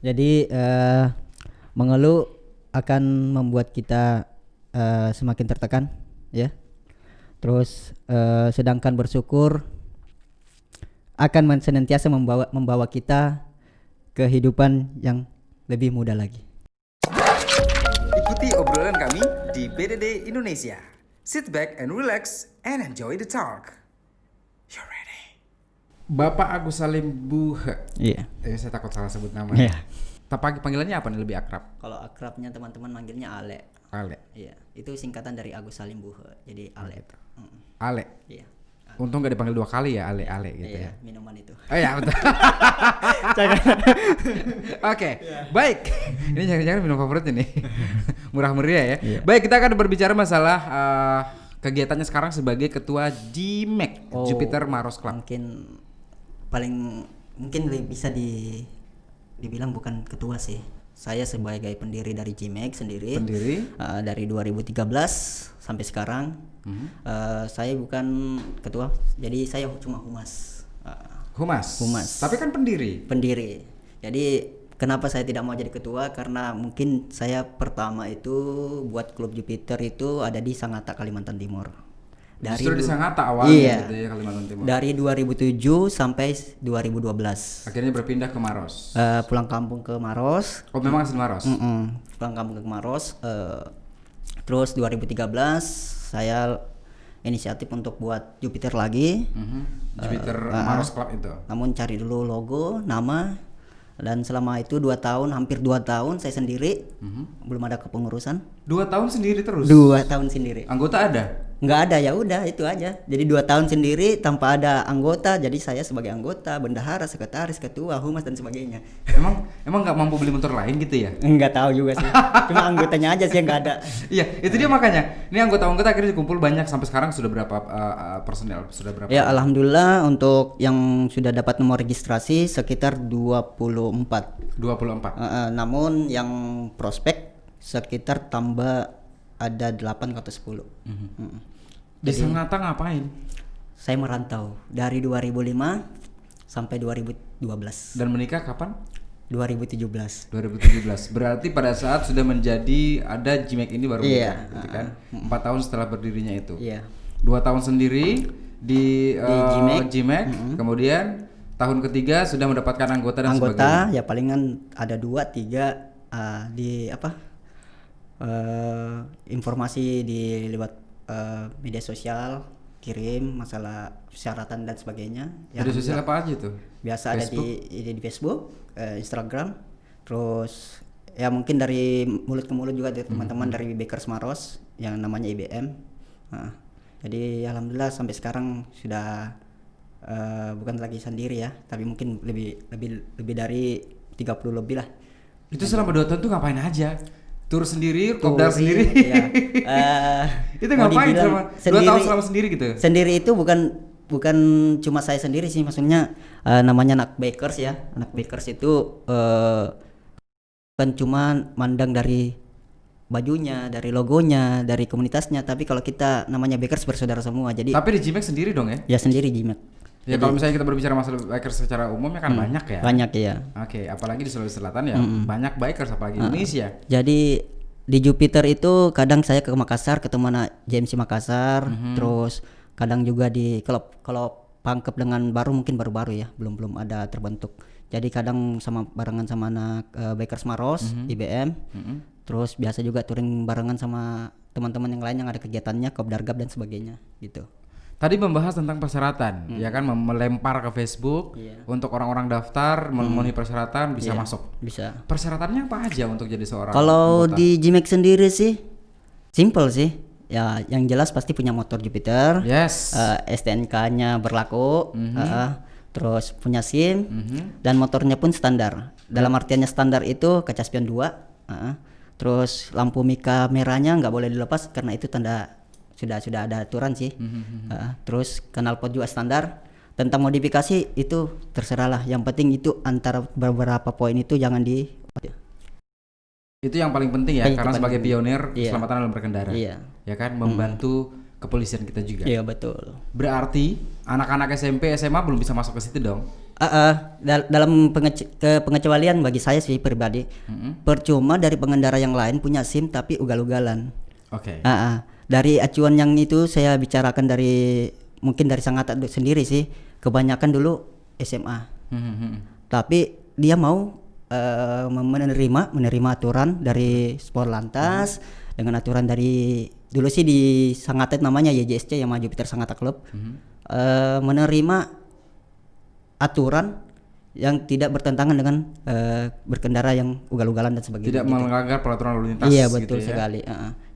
Jadi mengeluh akan membuat kita semakin tertekan, ya. Terus sedangkan bersyukur akan senantiasa membawa kita ke kehidupan yang lebih mudah lagi. Ikuti obrolan kami di BDD Indonesia. Sit back and relax and enjoy the talk. You ready? Bapak Agus Salim Buhe. Iya. Saya takut salah sebut nama. Iya. Tapi panggilannya apa nih lebih akrab? Kalau akrabnya teman-teman manggilnya Ale. Ale. Iya. Itu singkatan dari Agus Salim Buhe. Jadi Ale. Ale. Iya. Untung gak dipanggil 2 kali ya, Ale gitu Iya, ya. minuman itu. Oh iya betul. Oke, baik. Ini jangan-jangan minum favorit ini. Murah meriah ya. Iya. Baik, kita akan berbicara masalah kegiatannya sekarang sebagai ketua GMAC, Jupiter Maros Club. Mungkin bisa dibilang bukan ketua sih. Saya sebagai pendiri dari GMAC sendiri. Dari 2013 sampai sekarang. Saya bukan ketua, jadi saya cuma humas. Humas. Tapi kan pendiri. Jadi kenapa saya tidak mau jadi ketua? Karena mungkin saya pertama itu buat klub Jupiter itu ada di Sangatta, Kalimantan Timur. Justru di Sangatta awalnya iya, gitu ya, Kalimantan Timur. Dari 2007 sampai 2012. Akhirnya berpindah ke Maros. Pulang kampung ke Maros. Oh memang asli Maros? Pulang kampung ke Maros. Terus 2013 saya inisiatif untuk buat Jupiter lagi. Jupiter Maros Club itu. Namun cari dulu logo, nama, dan selama itu hampir 2 tahun saya sendiri, belum ada kepengurusan. 2 tahun sendiri terus? 2 tahun sendiri. Anggota ada? Nggak ada, ya udah itu aja. Jadi 2 tahun sendiri tanpa ada anggota. Jadi saya sebagai anggota, bendahara, sekretaris, ketua, humas dan sebagainya. Emang nggak mampu beli motor lain gitu ya? Nggak tahu juga sih. Cuma anggotanya aja sih yang nggak ada. Iya, itu dia makanya. Ini anggota-anggota akhirnya dikumpul banyak sampai sekarang sudah berapa personel? Sudah berapa? Ya alhamdulillah untuk yang sudah dapat nomor registrasi sekitar 24. Namun yang prospek sekitar tambah ada 8 atau 10. Di Sangatta ngapain? Saya merantau dari 2005 sampai 2012. Dan menikah kapan? 2017. Berarti pada saat sudah menjadi ada GMAC ini baru iya, gitu kan? 4 tahun setelah berdirinya itu. Iya. 2 tahun sendiri di GMAC. Kemudian tahun ketiga sudah mendapatkan anggota dan sebagainya. Anggota ya palingan ada 2-3 di informasi di lewat media sosial, kirim masalah persyaratan dan sebagainya. Media sosial apa aja tuh? Biasa Facebook? Ada di Facebook, Instagram, terus ya mungkin dari mulut ke mulut juga dari teman-teman dari Bakers Maros yang namanya IBM. Jadi alhamdulillah sampai sekarang sudah bukan lagi sendiri ya, tapi mungkin lebih dari 30 lebih lah. Itu selama 2 tahun tuh ngapain aja? Tur sendiri, kopdar sendiri. Iya. Itu ngapain selama 2 tahun selama sendiri gitu? Sendiri itu bukan cuma saya sendiri sih, maksudnya namanya anak bakers ya. Anak bakers itu bukan cuma mandang dari bajunya, dari logonya, dari komunitasnya, tapi kalau kita namanya bakers bersaudara semua. Jadi tapi di GMAC sendiri dong ya? Ya sendiri GMAC. Ya kalau misalnya kita berbicara masalah bikers secara umum ya kan banyak ya. Banyak ya. Oke, apalagi di Sulawesi Selatan ya banyak bikers apalagi Indonesia. Jadi di Jupiter itu kadang saya ke Makassar ketemu anak JMC Makassar, terus kadang juga di kalau pangkep dengan mungkin baru-baru ya, belum ada terbentuk. Jadi kadang barengan sama anak bikers Maros, IBM. Terus biasa juga touring barengan sama teman-teman yang lain yang ada kegiatannya, Kopdargab dan sebagainya gitu. Tadi membahas tentang persyaratan, ya kan, melempar ke Facebook untuk orang-orang daftar memenuhi persyaratan bisa masuk. Bisa. Persyaratannya apa aja untuk jadi seorang Kalau anggota? di GMAC sendiri sih simple sih. Ya, yang jelas pasti punya motor Jupiter. Yes. STNK-nya berlaku. Terus punya SIM dan motornya pun standar. Dalam artiannya standar itu kaca spion 2. Terus lampu mika merahnya nggak boleh dilepas karena itu tanda sudah ada aturan sih. Terus knalpot juga standar. Tentang modifikasi itu terserah lah. Yang penting itu antara beberapa poin itu jangan di. Itu yang paling penting ya, karena sebagai pionir keselamatan dalam berkendara. Iya. Ya kan, membantu kepolisian kita juga. Iya betul. Berarti anak-anak SMP, SMA belum bisa masuk ke situ dong? dalam pengecualian bagi saya sih pribadi, percuma dari pengendara yang lain punya SIM tapi ugal-ugalan. Oke. Dari acuan yang itu saya bicarakan mungkin dari Sangatta sendiri sih, kebanyakan dulu SMA. Tapi dia mau menerima aturan dari Sporlantas dengan aturan dari dulu sih di Sangatta namanya YJSC yang Jupiter Sangatta Club, menerima aturan yang tidak bertentangan dengan berkendara yang ugal-ugalan dan sebagainya. Tidak melanggar peraturan lalu lintas. Iya betul gitu ya? sekali.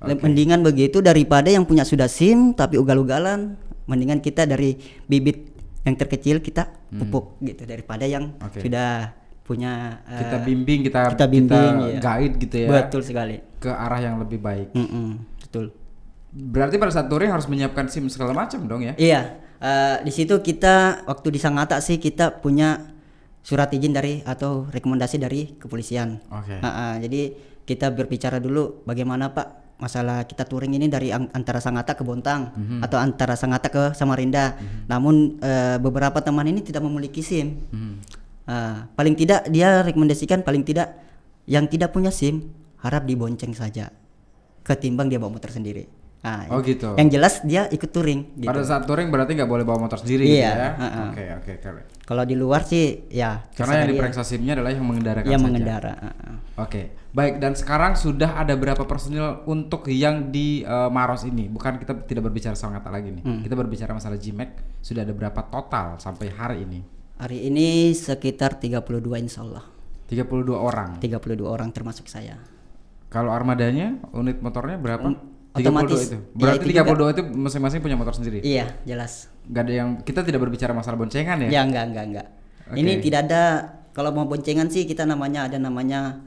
Mendingan begitu daripada yang punya sudah SIM tapi ugal-ugalan. Mendingan kita dari bibit yang terkecil kita pupuk gitu daripada yang sudah punya kita bimbing, kita iya. guide gitu ya. Betul sekali. Ke arah yang lebih baik. Betul. Berarti pada saat touring harus menyiapkan SIM segala macam dong ya? Iya. Di situ kita waktu di Sangatta sih kita punya surat izin atau rekomendasi dari kepolisian. Jadi kita berbicara dulu bagaimana Pak masalah kita touring ini dari antara Sangatta ke Bontang atau antara Sangatta ke Samarinda. Namun beberapa teman ini tidak memiliki SIM. Paling tidak dia rekomendasikan paling tidak yang tidak punya SIM harap dibonceng saja ketimbang dia bawa motor sendiri. Gitu. Yang jelas dia ikut touring. Gitu. Pada saat touring berarti nggak boleh bawa motor sendiri gitu ya? Oke. Kalau di luar sih ya. Karena yang diperiksa SIM-nya adalah yang mengendarakan yang saja. mengendara. Oke. Baik, dan sekarang sudah ada berapa personil untuk yang di Maros ini? Bukan, kita tidak berbicara Sangatta lagi nih. Kita berbicara masalah GMAX. Sudah ada berapa total sampai hari ini? Hari ini sekitar 32 insya Allah. 32 orang? 32 orang termasuk saya. Kalau armadanya, unit motornya berapa? Otomatis. 32 itu. Berarti ya, 32 itu masing-masing punya motor sendiri? Iya, jelas. Gak ada yang, kita tidak berbicara masalah boncengan ya? Ya, enggak. Okay. Ini tidak ada, kalau mau boncengan sih kita ada namanya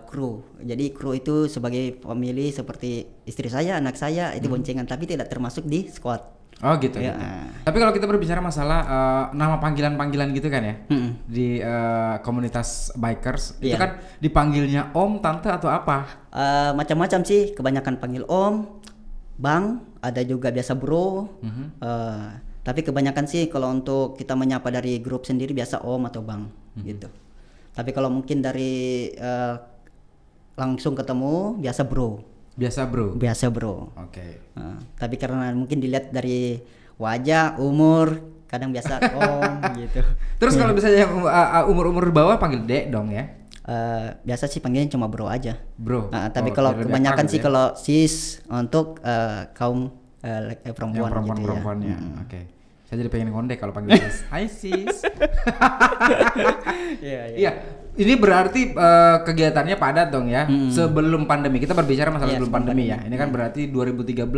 kru. Jadi kru itu sebagai family seperti istri saya, anak saya itu boncengan, tapi tidak termasuk di squad. Oh gitu. Ya. Gitu. Tapi kalau kita berbicara masalah nama panggilan-panggilan gitu kan ya, di komunitas bikers itu kan dipanggilnya Om, Tante atau apa? Macam-macam sih, kebanyakan panggil Om, Bang, ada juga biasa Bro. Tapi kebanyakan sih kalau untuk kita menyapa dari grup sendiri biasa Om atau Bang gitu. Tapi kalau mungkin dari langsung ketemu biasa Bro. Biasa bro. Oke. Tapi karena mungkin dilihat dari wajah, umur, kadang biasa Om gitu. Terus kalau misalnya umur bawah panggil Dek dong ya? Biasa sih panggilnya cuma Bro aja. Bro. Tapi kalau kebanyakan sih kalau sis untuk kaum perempuan. Yang perempuannya. Ya. Oke. Saya jadi pengen ngondek kalau panggil sis. Hai sis. Iya. Ini berarti kegiatannya padat dong ya. Sebelum pandemi. Kita berbicara masalah sebelum pandemi ya. Ini kan berarti 2013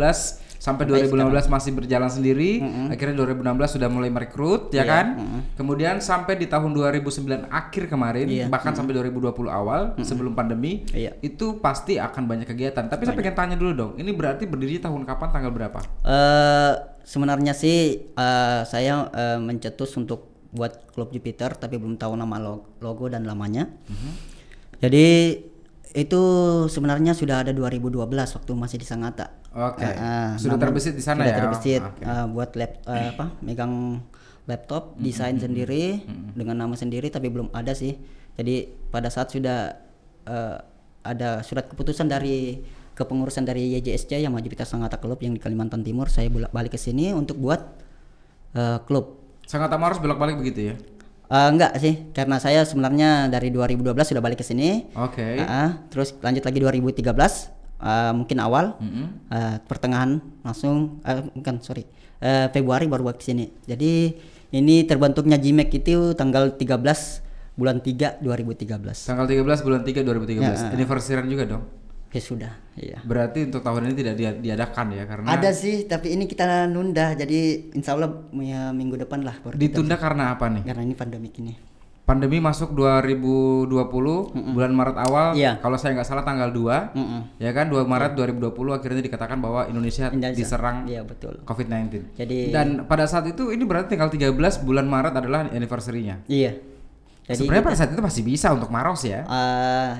sampai 2015 masih berjalan sendiri. Akhirnya 2016 sudah mulai merekrut ya kan. Kemudian sampai di tahun 2009 akhir kemarin, bahkan sampai 2020 awal sebelum pandemi, itu pasti akan banyak kegiatan. Tapi saya pengen tanya dulu dong. Ini berarti berdiri tahun kapan, tanggal berapa? Sebenarnya sih saya mencetus untuk buat klub Jupiter tapi belum tahu nama logo dan lamanya. Jadi itu sebenarnya sudah ada 2012 waktu masih di Sangatta. Oke. Sudah terbesit di sana ya. Sudah terbesit buat megang laptop desain sendiri dengan nama sendiri tapi belum ada sih. Jadi pada saat sudah ada surat keputusan dari kepengurusan dari YJSC yang Jupiter Sangatta Club yang di Kalimantan Timur, saya balik ke sini untuk buat klub. Sangatta Maros bolak-balik begitu ya? Enggak sih, karena saya sebenarnya dari 2012 sudah balik ke sini. Oke. Terus lanjut lagi 2013, mungkin awal, pertengahan langsung, Februari baru balik ke sini. Jadi ini terbentuknya GMAX itu tanggal 13 bulan 3 2013. Tanggal 13 bulan 3 2013. Anniversary juga dong? Ya sudah, iya. Berarti untuk tahun ini tidak diadakan ya, karena ada sih, tapi ini kita nunda. Jadi insya Allah minggu depan lah. Ditunda karena apa nih? Karena ini pandemi ini. Pandemi masuk 2020 bulan Maret awal. Kalau saya nggak salah tanggal 2, ya kan 2 Maret 2020 akhirnya dikatakan bahwa Indonesia diserang COVID-19. Jadi dan pada saat itu ini berarti tanggal 13 bulan Maret adalah anniversary-nya. Iya. Jadi sebenarnya pada saat itu masih bisa untuk Maros ya.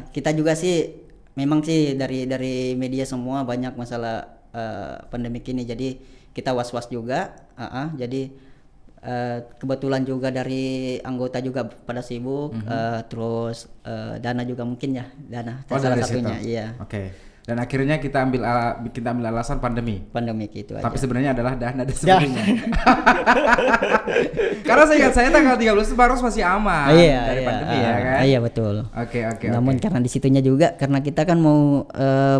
Kita juga sih memang sih dari media semua banyak masalah pandemik ini, jadi kita was-was juga. Jadi Kebetulan juga dari anggota juga pada sibuk, terus dana juga mungkin ya, dana salah dari satunya, situ. iya. Oke. Dan akhirnya kita ambil alasan pandemi. Pandemik itu aja. Tapi sebenarnya adalah dana dan sebagainya. Karena saya ingat saya tanggal 13 itu Maros masih aman dari pandemi ya kan? Iya betul. Oke. Namun karena di situnya juga karena kita kan mau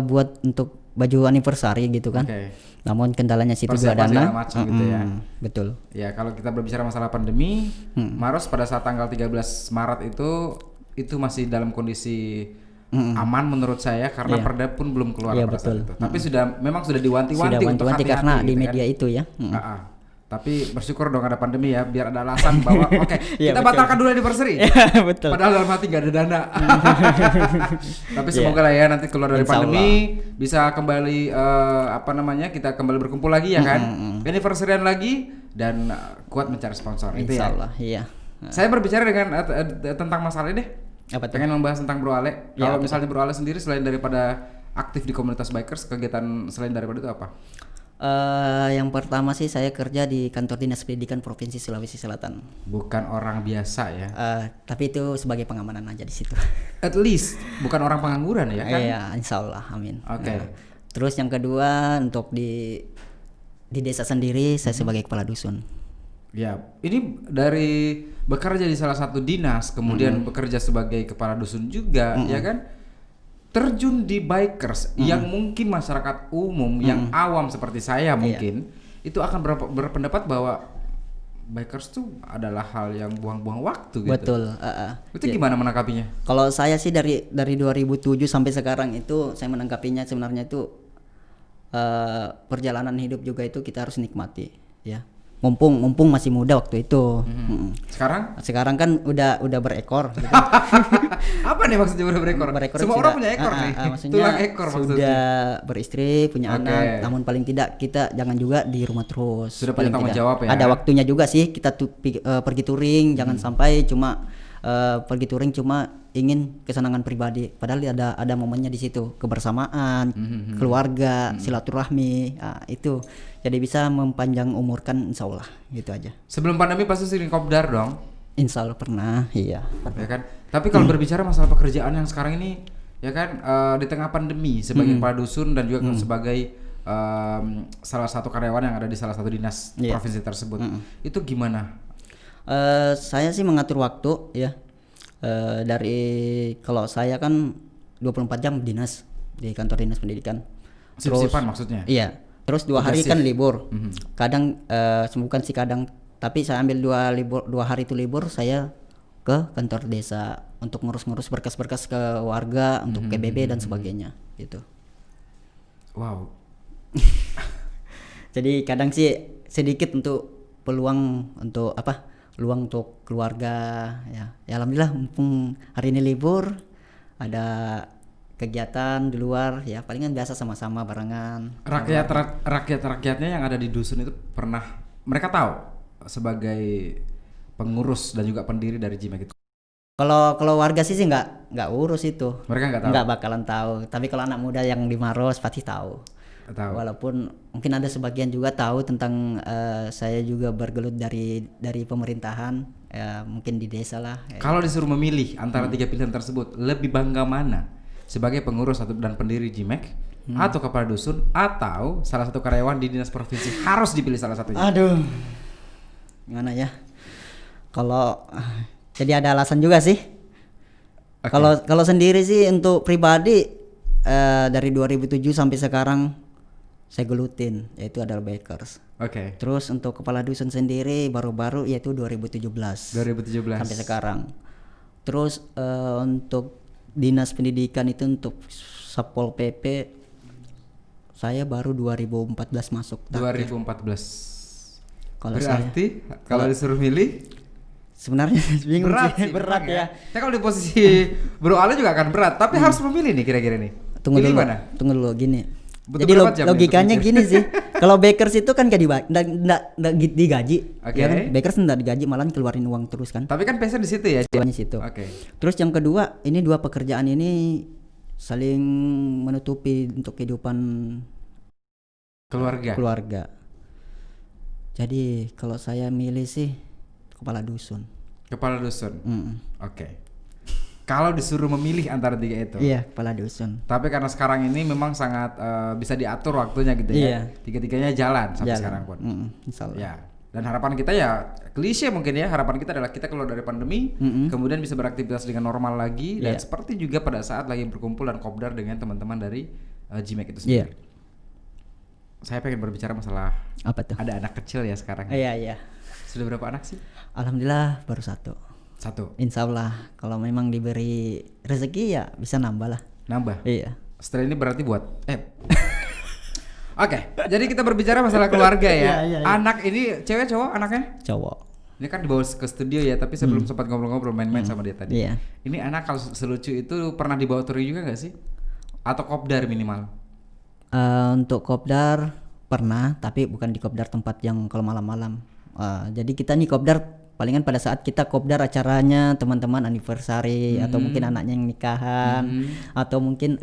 buat untuk baju anniversary gitu kan. Oke. Namun kendalanya situ juga Persiapan dana. segala macam gitu ya. Betul. Ya, kalau kita berbicara masalah pandemi, Maros pada saat tanggal 13 Maret itu masih dalam kondisi aman menurut saya karena perda pun belum keluar pada saat itu. Tapi memang sudah diwanti-wanti untuk hati-hati karena di gitu media kan? itu ya. Tapi bersyukur dong ada pandemi ya, biar ada alasan bahwa oke, Iya, kita betul. batalkan dulu anniversary. Betul. Padahal dalam hati nggak ada dana. Tapi semoga lah ya nanti keluar dari Insya pandemi bisa kembali kita kembali berkumpul lagi ya kan, anniversary-an lagi dan kuat mencari sponsor. Itu Insya ya. Allah, iya. Saya berbicara dengan tentang masalah ini deh. Apa tuh? Pengen membahas tentang Bro Ale. Ya, Kalau misalnya Bro Ale sendiri selain daripada aktif di komunitas bikers, kegiatan selain daripada itu apa? Yang pertama sih saya kerja di kantor dinas pendidikan provinsi Sulawesi Selatan. Bukan orang biasa ya. Tapi itu sebagai pengamanan aja di situ. At least bukan orang pengangguran ya kan? Iya, insya Allah, amin. Oke. Terus yang kedua untuk di desa sendiri saya sebagai kepala dusun. Ya, ini dari bekerja di salah satu dinas, kemudian bekerja sebagai kepala dusun juga, ya kan? Terjun di bikers yang mungkin masyarakat umum, yang awam seperti saya mungkin, itu akan berpendapat bahwa bikers tuh adalah hal yang buang-buang waktu gitu. Betul. Itu gimana menangkapinya? Kalau saya sih dari 2007 sampai sekarang itu saya menanggapinya sebenarnya itu perjalanan hidup juga itu kita harus nikmati, ya. Mumpung masih muda waktu itu. Sekarang kan udah berekor gitu. Apa nih maksudnya udah berekor? Semua orang punya ekor nih. Tulang ekor maksudnya. Sudah beristri, punya anak, namun paling tidak kita jangan juga di rumah terus. Sudah punya tanggung jawab ya. Ada waktunya juga sih kita pergi touring, jangan sampai cuma pergi touring cuma ingin kesenangan pribadi, padahal ada momennya di situ, kebersamaan, keluarga, silaturahmi, itu jadi bisa mempanjang umurkan, insya Allah gitu aja. Sebelum pandemi pasti sering kopdar dong? Insya Allah pernah, iya. Ya kan. Tapi kalau berbicara masalah pekerjaan yang sekarang ini, ya kan, di tengah pandemi sebagai kepala dusun dan juga sebagai salah satu karyawan yang ada di salah satu dinas provinsi tersebut, itu gimana? Saya sih mengatur waktu ya. Dari kalau saya kan 24 jam dinas di kantor dinas pendidikan. Sip-sipan maksudnya? Iya. Terus 2 hari kan libur. Kadang bukan sih kadang, tapi saya ambil 2 hari itu libur, saya ke kantor desa untuk ngurus-ngurus berkas-berkas ke warga, untuk PBB dan sebagainya gitu. Wow. Jadi kadang sih sedikit untuk peluang untuk untuk keluarga ya. Ya alhamdulillah mumpung hari ini libur, ada kegiatan di luar ya, palingan biasa sama-sama barengan. Rakyatnya yang ada di dusun itu mereka tahu sebagai pengurus dan juga pendiri dari Jimek itu. Kalau warga sih nggak urus itu. Mereka nggak tahu. Nggak bakalan tahu. Tapi kalau anak muda yang di Maros pasti tahu. Walaupun mungkin ada sebagian juga tahu tentang saya juga bergelut dari pemerintahan, ya, mungkin di desa lah. Kalau disuruh memilih antara 3 pilihan tersebut, lebih bangga mana? Sebagai pengurus dan pendiri Jimek, atau kepala dusun, atau salah satu karyawan di dinas provinsi? Harus dipilih salah satunya. Aduh, gimana ya? Kalau jadi ada alasan juga sih. Kalau sendiri sih untuk pribadi dari 2007 sampai sekarang saya gelutin, yaitu adalah bikers. Terus untuk kepala dusun sendiri baru-baru yaitu 2017 sampai sekarang. Terus untuk dinas pendidikan itu untuk Satpol PP saya baru 2014 masuk. 2014. Kalau disuruh milih sebenarnya bingung sih, berat ya. Saya kalau di posisi Bro Ale juga akan berat, tapi harus memilih nih kira-kira nih. Tunggu dulu gini. Butuh jadi logikanya gini sih. Kalau bakers itu kan nggak digaji, ya kan? Bakers nggak digaji, malah keluarin uang terus kan. Tapi kan passion di situ ya. Di situ. Terus yang kedua, ini 2 pekerjaan ini saling menutupi untuk kehidupan keluarga. Jadi kalau saya milih sih kepala dusun. Kepala dusun. Mm. Oke. Kalau disuruh memilih antara tiga itu. Iya, kepala dusun. Tapi karena sekarang ini memang sangat bisa diatur waktunya gitu ya. Iya. Tiga-tiganya jalan sampai Jalan. sekarang pun. Insya Allah. Ya. Dan harapan kita ya klise mungkin ya, harapan kita adalah kita keluar dari pandemi, kemudian bisa beraktivitas dengan normal lagi dan Iya. seperti juga pada saat lagi berkumpul dan kopdar dengan teman-teman dari GMAC itu Iya. sendiri. Saya pengen berbicara masalah Apa tuh? ada anak kecil ya sekarang. Iya. Sudah berapa anak sih? Alhamdulillah baru 1. 1. Insya Allah kalau memang diberi rezeki ya bisa nambah lah. Nambah. Iya. Setelah ini berarti buat Oke, jadi kita berbicara masalah keluarga ya. Iya. Anak ini cewek cowok anaknya? Cowok. Ini kan dibawa ke studio ya, tapi saya belum sempat ngobrol-ngobrol main-main sama dia tadi. Iya. Ini anak kalau selucu itu pernah dibawa turi juga nggak sih? Atau kopdar minimal? Untuk kopdar pernah, tapi bukan di kopdar tempat yang kalau malam-malam. Jadi kita nih kopdar palingan pada saat kita kopdar acaranya teman-teman anniversary atau mungkin anaknya yang nikahan atau mungkin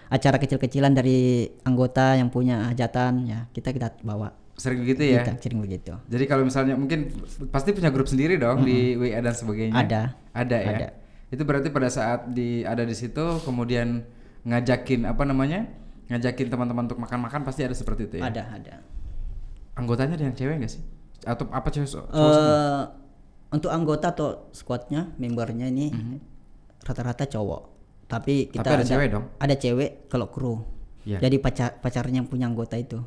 acara kecil-kecilan dari anggota yang punya hajatan ya kita bawa. Sering begitu ya? Kita sering begitu. Jadi kalau misalnya mungkin pasti punya grup sendiri dong di WA dan sebagainya. Ada ya. ada. Itu berarti pada saat ada di situ kemudian ngajakin ngajakin teman-teman untuk makan-makan pasti ada seperti itu ya. Ada. Anggotanya ada yang cewek nggak sih? Atau apa cewek semua? Untuk anggota atau squadnya membernya ini rata-rata cowok. Tapi kita ada cewek dong? Ada cewek kalau kru. Iya. Jadi pacarnya yang punya anggota itu.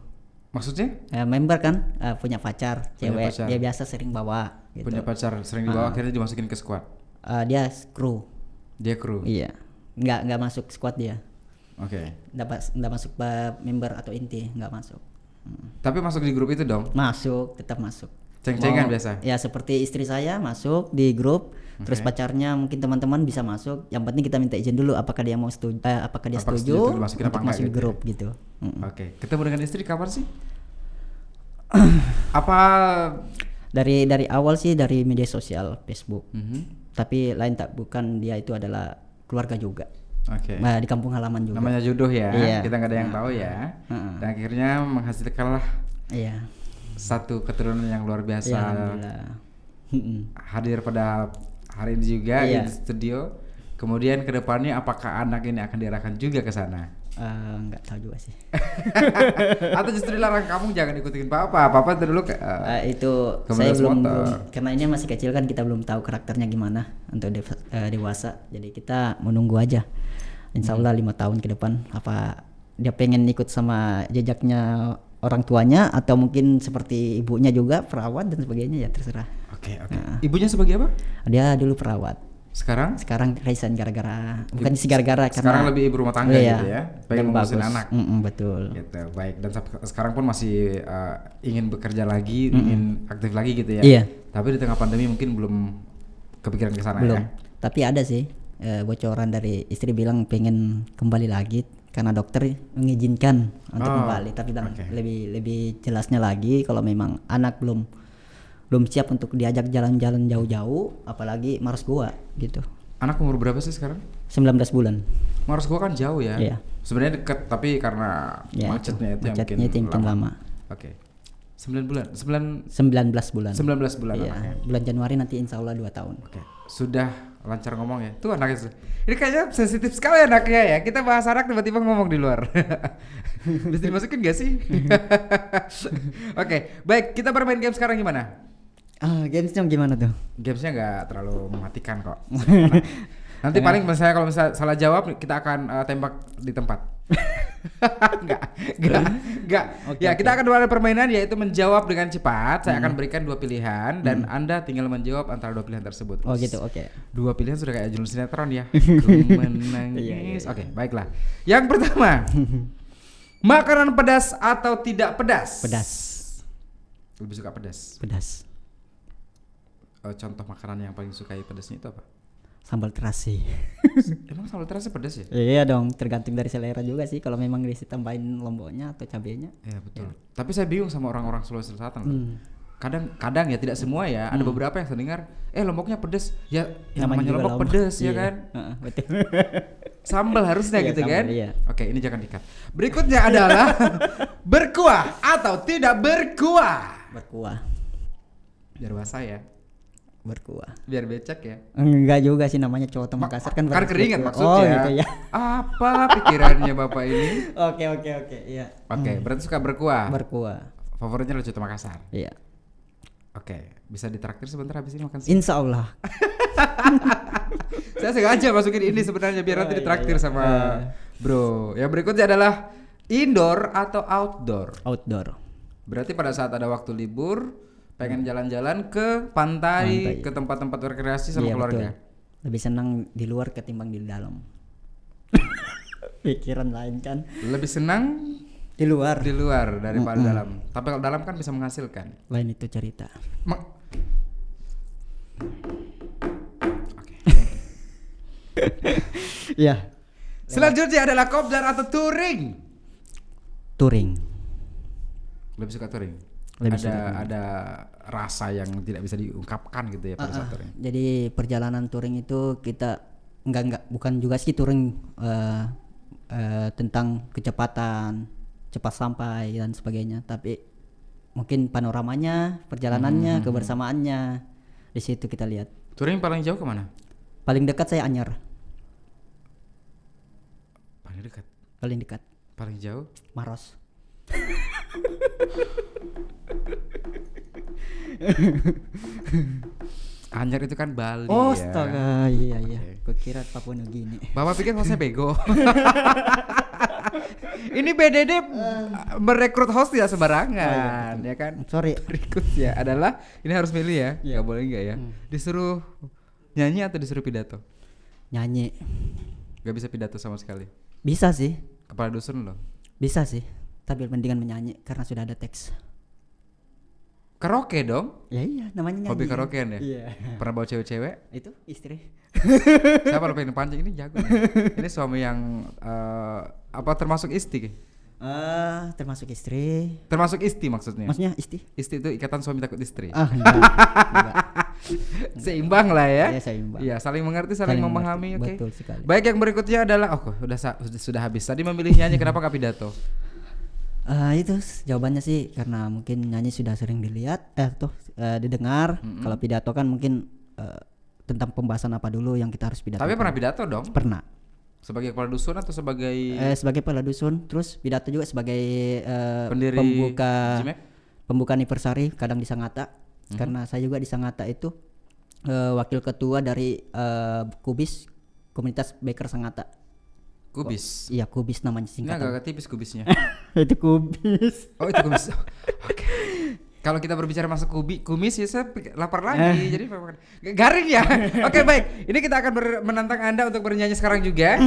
Maksudnya? Member kan punya pacar Punya cewek. pacar. Dia biasa sering bawa gitu. Punya pacar sering dibawa akhirnya dimasukin ke squad. Dia kru. Dia kru. Iya. Nggak masuk squad dia. Oke. Nggak masuk member atau inti, nggak masuk. Tapi masuk di grup itu dong? Masuk, tetap masuk. Ceng-cengan biasa? Ya seperti istri saya masuk di grup, terus pacarnya mungkin teman-teman bisa masuk. Yang penting kita minta izin dulu apakah dia mau setuju, apakah dia Apakah setuju setuju dimasukin apa untuk enggak masuk di gitu grup gitu. Oke. Ketemu dengan istri kapan sih? Apa? Dari awal sih dari media sosial Facebook. Mhm. Tapi bukan dia itu adalah keluarga juga. Oke. Nah, di kampung halaman juga. Namanya jodoh ya. Iya. Kita nggak ada yang tahu ya. Dan akhirnya menghasilkanlah Iya. satu keturunan yang luar biasa. Ya, alhamdulillah. Hadir pada hari ini juga Iya. di studio. Kemudian kedepannya apakah anak ini akan diarahkan juga ke sana? Nggak tahu juga sih. Atau justru dilarang kamu jangan ikutin papa. Papa dulu Itu saya belum karena ini masih kecil kan kita belum tahu karakternya gimana untuk dewasa. Jadi kita menunggu aja. Insya Allah 5 tahun ke depan apa dia pengen ikut sama jejaknya orang tuanya atau mungkin seperti ibunya juga perawat dan sebagainya ya terserah. Oke. Ibunya sebagai apa? Dia dulu perawat. Sekarang resign gara-gara bukan sih gara-gara karena sekarang lebih ibu rumah tangga iya, gitu ya. Pengen ngurusin anak. Betul. Gitu. Baik, dan sekarang pun masih ingin bekerja lagi, ingin aktif lagi gitu ya. Iya. Tapi di tengah pandemi mungkin belum kepikiran ke sana Belum. ya. Tapi ada sih bocoran dari istri bilang pengen kembali lagi karena dokter mengizinkan untuk kembali. Tapi lebih jelasnya lagi kalau memang anak belum siap untuk diajak jalan-jalan jauh-jauh, apalagi Mars Goa gitu. Anak umur berapa sih sekarang? 19 bulan. Mars Goa kan jauh ya. Iya. Sebenarnya dekat tapi karena Ya, macetnya itu yang mungkin lama. Oke. 19 bulan. 19 bulan. 19 bulan Iya. anaknya. Bulan Januari nanti insya Allah 2 tahun. Oke. Sudah lancar ngomong ya. Tuh anaknya. Ini kayaknya sensitif sekali anaknya ya. Kita bahas anak tiba-tiba ngomong di luar. Bisa dimasukin gak sih? Oke, baik. Kita bermain game sekarang gimana? Gamesnya gimana tuh? Gamesnya nggak terlalu mematikan kok. Nanti paling kalau misalnya salah jawab kita akan tembak di tempat. Enggak. Ya, kita akan ada permainan yaitu menjawab dengan cepat. Saya akan berikan 2 pilihan dan Anda tinggal menjawab antara 2 pilihan tersebut. Oh gitu, oke. 2 pilihan sudah kayak judul sinetron ya. Ku menangis. Oke, baiklah. Yang pertama. Makanan pedas atau tidak pedas? Pedas. Lebih suka pedas. Pedas. Contoh makanan yang paling sukai pedasnya itu apa? Sambal terasi. Emang sambal terasi pedas ya? Iya dong, tergantung dari selera juga sih. Kalau memang ditambahin lomboknya atau cabenya. Iya betul. Tapi saya bingung sama orang-orang Sulawesi Selatan. Kadang ya tidak semua ya. Ada beberapa yang saya dengar, lomboknya pedas. Ya namanya lombok pedas ya kan? Betul. Sambal harusnya Iya, gitu sambal, kan? iya. Oke, ini jangan di-cut. Berikutnya adalah berkuah atau tidak berkuah. Berkuah. Biar basah ya. Berkuah. Biar becek ya. Enggak juga sih, namanya cowok tuh Makassar kan Kan keringat berkuah. maksudnya. Oh gitu ya. Apa pikirannya Bapak ini? Oke, iya. Oke, berarti suka berkuah. Berkuah. Favoritnya Coto Makassar. Iya. Oke, bisa ditraktir sebentar habis ini makan siang. Insya Allah. Saya sengaja masukin ini sebenarnya biar nanti ditraktir sama Bro. Yang berikutnya adalah indoor atau outdoor. Outdoor. Berarti pada saat ada waktu libur, pengen jalan-jalan ke pantai, ke tempat-tempat rekreasi sama Iya, keluarga. betul. Lebih senang di luar ketimbang di dalam. Pikiran lain kan. Lebih senang Di luar. di luar daripada dalam. Tapi kalau dalam kan bisa menghasilkan. Lain itu cerita. Oke. Iya. Selanjutnya adalah kopdar atau touring. Touring. Lebih suka touring. Lebih ada suka ada rasa yang tidak bisa diungkapkan gitu ya pada saat touring. Jadi perjalanan touring itu kita bukan juga sih touring tentang kecepatan, cepat sampai dan sebagainya, tapi mungkin panoramanya, perjalanannya, kebersamaannya di situ kita lihat. Touring paling jauh kemana? Paling dekat saya Anyer. Paling dekat. Paling dekat Paling jauh? Maros. Anyer itu kan Bali Oh, ya. astaga, iya. Kukira Papua Nugini. Bapak pikir hostnya bego. Ini BDD merekrut host ya sembarangan, ya kan? Sorry. Berikutnya adalah ini harus milih ya, nggak boleh nggak ya? Disuruh nyanyi atau disuruh pidato? Nyanyi. Gak bisa pidato sama sekali. Bisa sih. Kepala dusun loh. Bisa sih. Tapi mendingan menyanyi karena sudah ada teks. Karaoke dong. Ya iya, namanya nyanyi. Hobi karaokean ya? Iya. Pernah bawa cewek-cewek? Itu istri. Siapa lo pengen pancing ini jago nih. Ini suami yang apa termasuk istri? Termasuk istri. Termasuk istri maksudnya. Maksudnya istri? Istri itu ikatan suami takut istri. Enggak. Seimbang lah ya. Iya, seimbang. Iya, saling mengerti, saling memahami. Oke. Betul sekali. Baik, yang berikutnya adalah sudah habis. Tadi memilih nyanyi, kenapa nggak pidato? Itu jawabannya sih karena mungkin nyanyi sudah sering dilihat, didengar. Kalau pidato kan mungkin tentang pembahasan apa dulu yang kita harus pidato. Tapi pernah pidato dong? Pernah. Sebagai kepala dusun atau sebagai Sebagai kepala dusun, terus pidato juga sebagai pendiri Jimek? pembuka anniversary kadang di Sangatta. Karena saya juga di Sangatta itu wakil ketua dari Kubis, komunitas baker Sangatta. Kubis. Iya, Kubis namanya Ini singkatan. agak tipis kubisnya. Itu Kubis. Oh, itu kubis. Oke. Kalau kita berbicara masuk kumis ya saya lapar lagi. Jadi garing ya. Oke, baik. Ini kita akan menantang Anda untuk bernyanyi sekarang juga.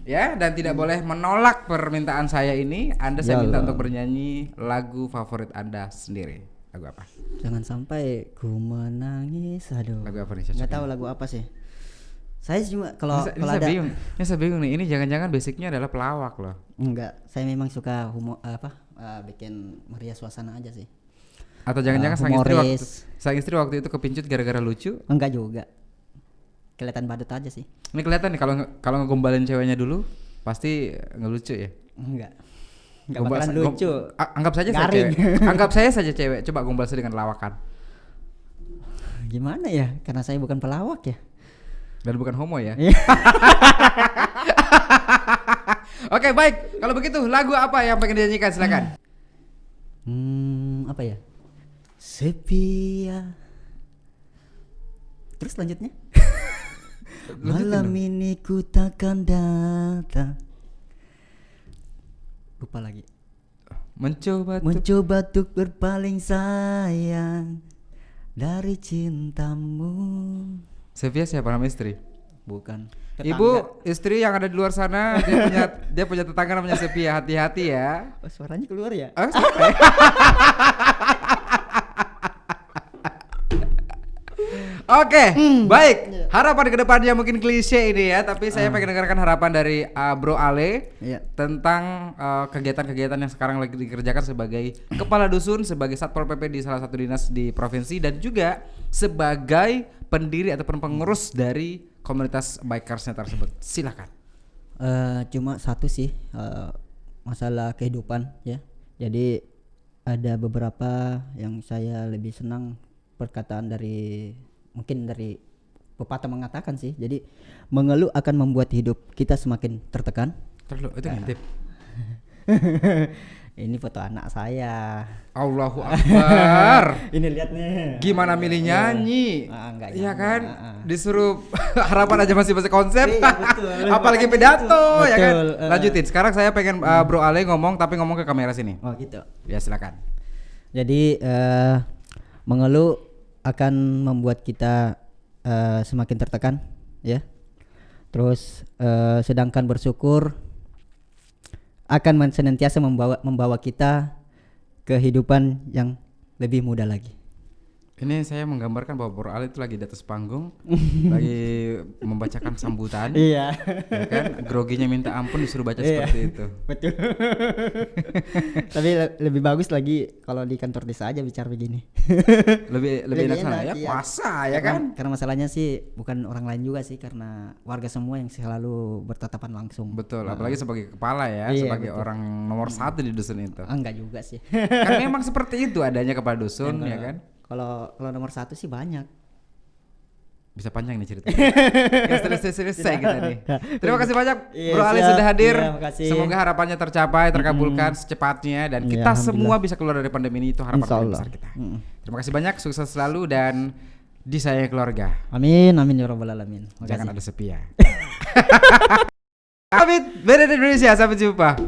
Ya, dan tidak boleh menolak permintaan saya ini. Saya minta untuk bernyanyi lagu favorit Anda sendiri. Lagu apa? Jangan sampai ku menangis. Aduh. Lagu apa nih? Nggak tahu lagu apa sih. Saya cuma kalau Ini ada saya bingung nih. Ini jangan-jangan basicnya adalah pelawak loh. enggak, saya memang suka bikin meriah suasana aja sih. Atau jangan-jangan sang istri waktu itu kepincut gara-gara lucu? Enggak juga. Kelihatan badut aja sih. Ini kelihatan nih kalau ngegombalin ceweknya dulu pasti ngelucu ya. Enggak bakalan lucu. Anggap saja saya Garing. cewek. Anggap saya saja cewek. Coba gombal saya dengan lawakan. Gimana ya? Karena saya bukan pelawak ya. Dan bukan homo ya. Oke, baik. Kalau begitu lagu apa yang pengen dinyanyikan, silakan. Apa ya? Sepia. Terus lanjutnya? Malam ini ku takkan datang. Lupa lagi. Mencoba untuk berpaling sayang dari cintamu. Sevia siapa nama istri? Bukan. Ibu, istri yang ada di luar sana, dia punya tetangga namanya Sevia. Hati-hati ya. Oh, suaranya keluar ya? Sampai. Oke, baik. Harapan ke depannya mungkin klise ini ya, tapi saya pengen dengarkan harapan dari Bro Ale tentang kegiatan-kegiatan yang sekarang lagi dikerjakan sebagai kepala dusun, sebagai Satpol PP di salah satu dinas di provinsi, dan juga sebagai pendiri ataupun pengurus dari komunitas bikersnya tersebut. Silakan. Cuma satu sih, masalah kehidupan ya. Jadi ada beberapa yang saya lebih senang perkataan dari mungkin dari pepatah mengatakan sih. Jadi mengeluh akan membuat hidup kita semakin tertekan. Terus itu ngintip. Ini foto anak saya. Allahu Akbar. Ini lihat nih. Gimana milih nyanyi? Enggak Iya nyanyi, kan? Disuruh harapan aja masih bahasa konsep. Iya, betul. Apalagi pidato ya kan? Betul, Lanjutin. Sekarang saya pengen Bro Ale ngomong tapi ngomong ke kamera sini. Oh gitu. Ya silakan. Jadi mengeluh akan membuat kita semakin tertekan, ya. Terus sedangkan bersyukur akan senantiasa membawa kita ke kehidupan yang lebih mudah lagi. Ini saya menggambarkan bahwa Bro Ale itu lagi di atas panggung, lagi membacakan sambutan. Iya. Ya kan? Groginya minta ampun disuruh baca seperti itu. Betul. Tapi lebih bagus lagi kalau di kantor desa aja bicara begini. lebih enak sana ya, iya. puasa ya kan? Karena masalahnya sih bukan orang lain juga sih, karena warga semua yang selalu bertatapan langsung. Betul, apalagi sebagai kepala ya, Iya, sebagai betul. orang nomor 1 di dusun itu. Enggak juga sih. Kan memang seperti itu adanya kepala dusun ya kan? Kalau nomor 1 sih banyak. Bisa panjang nih ceritanya. Ya, selesai kita nih. Terima kasih banyak Iya, Bro Ale siap. sudah hadir. Iya, makasih. Semoga harapannya tercapai, terkabulkan secepatnya dan Iya, kita alhamdulillah. semua bisa keluar dari pandemi ini, itu harapan Insya paling Allah. besar kita. Terima kasih banyak, sukses selalu dan disayang keluarga. Amin, amin ya rabbal alamin. Makasih. Jangan ada sepi ya. Pamit, BDD Indonesia, sampai jumpa.